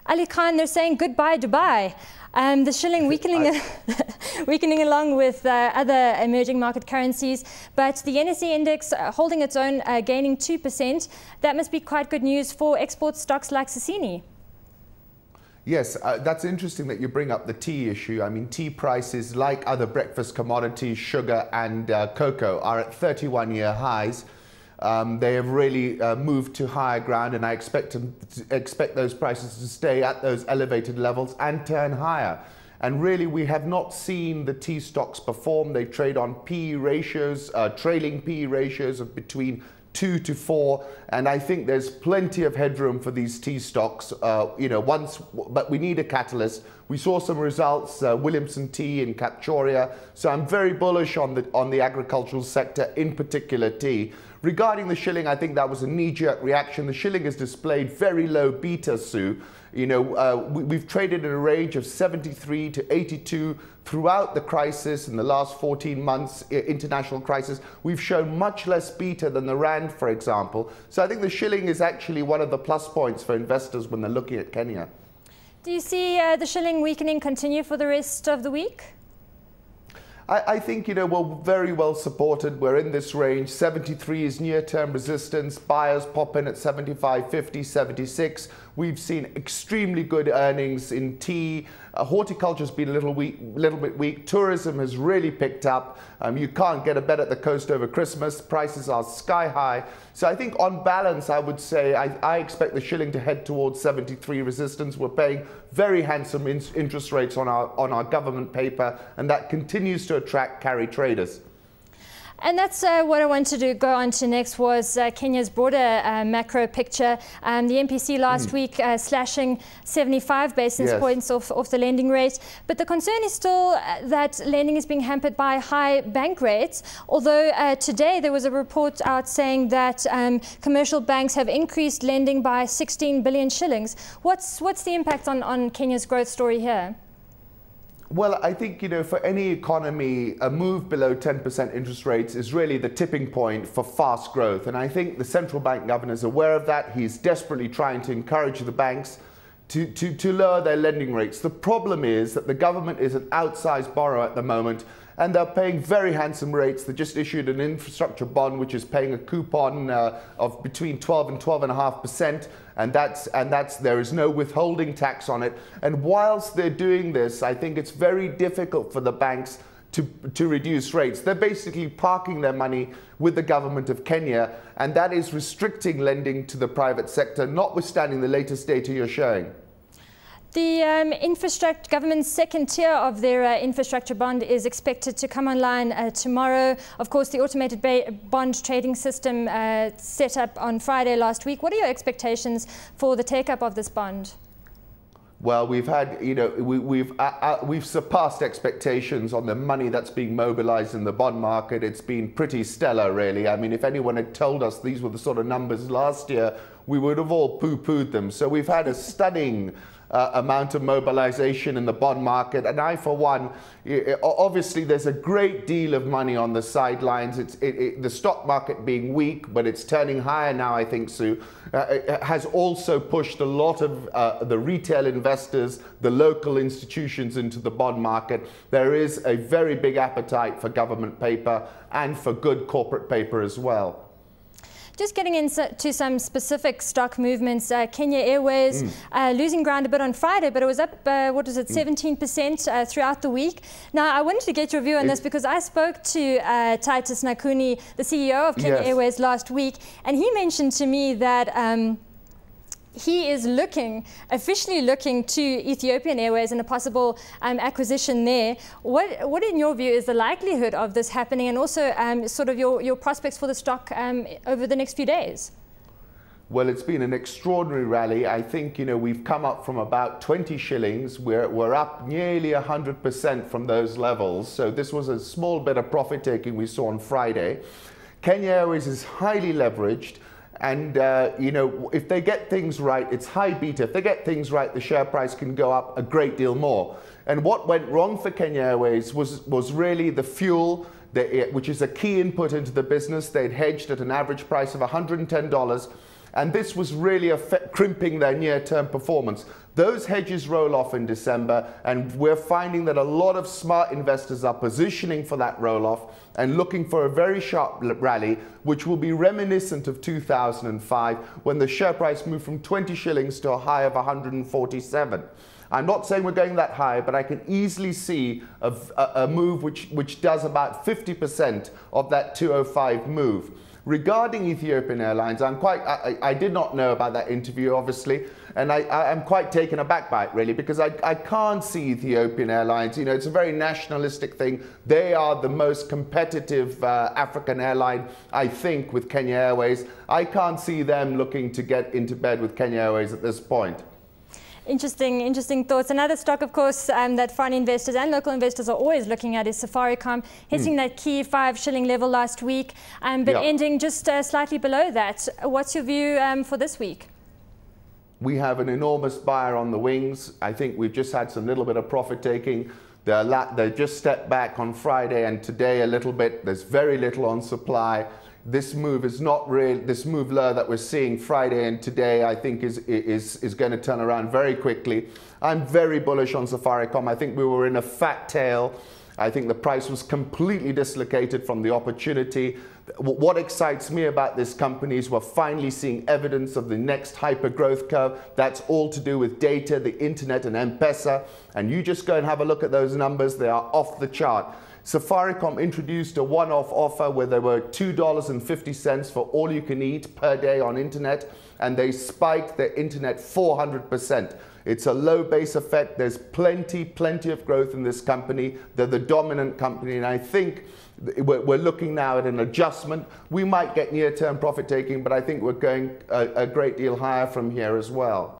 Aly-Khan, they're saying goodbye Dubai. The shilling weakening, weakening along with other emerging market currencies, but the NSE index holding its own, gaining 2%. That must be quite good news for export stocks like Sasini. Yes, that's interesting that you bring up the tea issue. I mean, tea prices, like other breakfast commodities, sugar and cocoa, are at 31-year highs. They have really moved to higher ground, and I expect those prices to stay at those elevated levels and turn higher. And really, we have not seen the tea stocks perform. They trade on PE ratios, trailing PE ratios of between 2 to 4, and I think there's plenty of headroom for these tea stocks. But we need a catalyst. We saw some results, Williamson Tea in Kapchoria, so I'm very bullish on the agricultural sector, in particular tea. Regarding the shilling, I think that was a knee-jerk reaction. The shilling has displayed very low beta, Sue. We've traded in a range of 73 to 82 throughout the crisis in the last 14 months, international crisis. We've shown much less beta than the rand, for example. So I think the shilling is actually one of the plus points for investors when they're looking at Kenya. Do you see the shilling weakening continue for the rest of the week? I think, we're very well supported. We're in this range. 73 is near-term resistance. Buyers pop in at 75, 50, 76. We've seen extremely good earnings in tea. Horticulture's been a little bit weak. Tourism has really picked up. You can't get a bed at the coast over Christmas. Prices are sky high. So I think on balance, I would say I expect the shilling to head towards 73 resistance. We're paying very handsome interest rates on our government paper, and that continues to attract carry traders. And that's what I wanted to go on to next was Kenya's broader macro picture. The MPC last week slashing 75 basis points off the lending rate. But the concern is still that lending is being hampered by high bank rates. Although today there was a report out saying that commercial banks have increased lending by 16 billion shillings. What's the impact on Kenya's growth story here? Well, I think, for any economy, a move below 10% interest rates is really the tipping point for fast growth. And I think the central bank governor is aware of that. He's desperately trying to encourage the banks to lower their lending rates. The problem is that the government is an outsized borrower at the moment, and they're paying very handsome rates. They just issued an infrastructure bond, which is paying a coupon of between 12 and 12.5%, and there is no withholding tax on it. And whilst they're doing this, I think it's very difficult for the banks to reduce rates. They're basically parking their money with the government of Kenya, and that is restricting lending to the private sector, notwithstanding the latest data you're showing. The government's second tier of their infrastructure bond is expected to come online tomorrow. Of course, the automated bond trading system set up on Friday last week. What are your expectations for the take-up of this bond? Well, we've had, we've surpassed expectations on the money that's being mobilized in the bond market. It's been pretty stellar, really. I mean, if anyone had told us these were the sort of numbers last year, we would have all poo-pooed them. So we've had a stunning amount of mobilization in the bond market, and I, for one, obviously there's a great deal of money on the sidelines. The stock market being weak, but it's turning higher now, I think, Sue, has also pushed a lot of the retail investors, the local institutions into the bond market. There is a very big appetite for government paper and for good corporate paper as well. Just getting into some specific stock movements, Kenyan Airways losing ground a bit on Friday, but it was up, 17% throughout the week. Now, I wanted to get your view on this because I spoke to Titus Nakuni, the CEO of Kenyan Airways, last week, and he mentioned to me that he is officially looking to Ethiopian Airways and a possible acquisition there. What, in your view, is the likelihood of this happening, and also sort of your prospects for the stock over the next few days? Well, it's been an extraordinary rally. I think, we've come up from about 20 shillings. We're up nearly 100% from those levels. So this was a small bit of profit taking we saw on Friday. Kenyan Airways is highly leveraged. And, if they get things right, it's high beta. If they get things right, the share price can go up a great deal more. And what went wrong for Kenyan Airways was really the fuel, which is a key input into the business. They'd hedged at an average price of $110. And this was really crimping their near-term performance. Those hedges roll off in December, and we're finding that a lot of smart investors are positioning for that roll-off and looking for a very sharp rally, which will be reminiscent of 2005, when the share price moved from 20 shillings to a high of 147. I'm not saying we're going that high, but I can easily see a move which does about 50% of that 205 move. Regarding Ethiopian Airlines, I did not know about that interview, obviously, and I'm quite taken aback by it, really, because I can't see Ethiopian Airlines. You know, it's a very nationalistic thing. They are the most competitive African airline, I think, with Kenyan Airways. I can't see them looking to get into bed with Kenyan Airways at this point. Interesting thoughts. Another stock, of course, that foreign investors and local investors are always looking at is Safaricom, hitting that key 5 shilling level last week, but ending just slightly below that. What's your view for this week? We have an enormous buyer on the wings. I think we've just had some little bit of profit taking. They just stepped back on Friday and today a little bit. There's very little on supply. This move is not real. This move lower that we're seeing Friday and today, I think, is going to turn around very quickly. I'm very bullish on Safaricom. I think we were in a fat tail. I think the price was completely dislocated from the opportunity. What excites me about this company is we're finally seeing evidence of the next hyper growth curve. That's all to do with data, the internet, and M-Pesa. And you just go and have a look at those numbers. They are off the chart. Safaricom introduced a one-off offer where there were $2.50 for all you can eat per day on internet, and they spiked their internet 400%. It's a low base effect. There's plenty of growth in this company. They're the dominant company, and I think we're looking now at an adjustment. We might get near-term profit taking, but I think we're going a great deal higher from here as well.